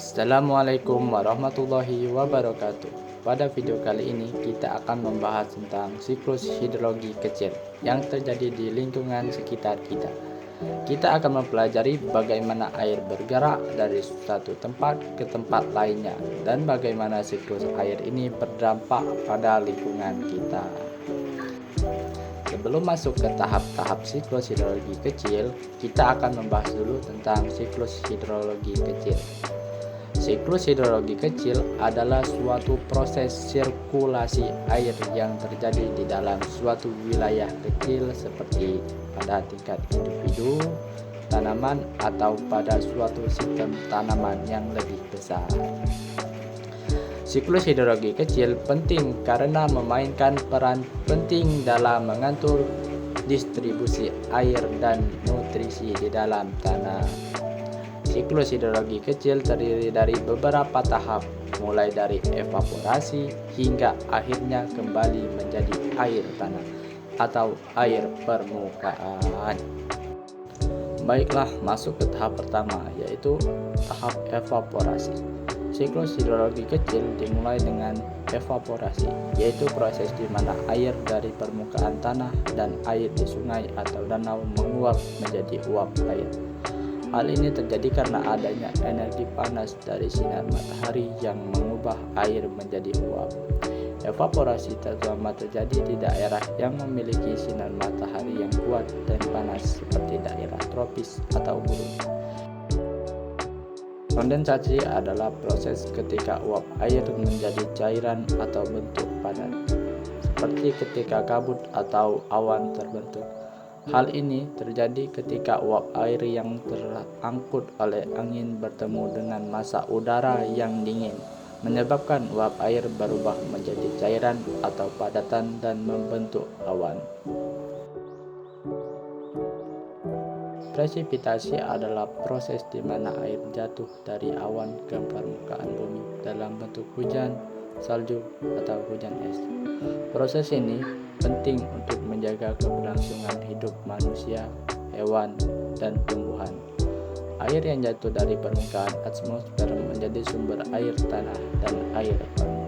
Assalamualaikum warahmatullahi wabarakatuh. Pada video kali ini kita akan membahas tentang siklus hidrologi kecil yang terjadi di lingkungan sekitar kita. Kita akan mempelajari bagaimana air bergerak dari satu tempat ke tempat lainnya dan bagaimana siklus air ini berdampak pada lingkungan kita. Sebelum masuk ke tahap-tahap siklus hidrologi kecil, kita akan membahas dulu tentang siklus hidrologi kecil. Siklus hidrologi kecil adalah suatu proses sirkulasi air yang terjadi di dalam suatu wilayah kecil seperti pada tingkat individu, tanaman, atau pada suatu sistem tanaman yang lebih besar. Siklus hidrologi kecil penting karena memainkan peran penting dalam mengatur distribusi air dan nutrisi di dalam tanah. Siklus hidrologi kecil terdiri dari beberapa tahap, mulai dari evaporasi hingga akhirnya kembali menjadi air tanah atau air permukaan. Baiklah, masuk ke tahap pertama, yaitu tahap evaporasi. Siklus hidrologi kecil dimulai dengan evaporasi, yaitu proses di mana air dari permukaan tanah dan air di sungai atau danau menguap menjadi uap air. Hal ini terjadi karena adanya energi panas dari sinar matahari yang mengubah air menjadi uap. Evaporasi terutama terjadi di daerah yang memiliki sinar matahari yang kuat dan panas seperti daerah tropis atau gurun. Kondensasi adalah proses ketika uap air menjadi cairan atau bentuk padat, seperti ketika kabut atau awan terbentuk. Hal ini terjadi ketika uap air yang terangkut oleh angin bertemu dengan massa udara yang dingin, menyebabkan uap air berubah menjadi cairan atau padatan dan membentuk awan. Presipitasi adalah proses di mana air jatuh dari awan ke permukaan bumi dalam bentuk hujan, salju, atau hujan es. Proses ini penting untuk menjaga keberlangsungan hidup manusia, hewan, dan tumbuhan. Air yang jatuh dari permukaan atmosfer menjadi sumber air tanah dan air permukaan.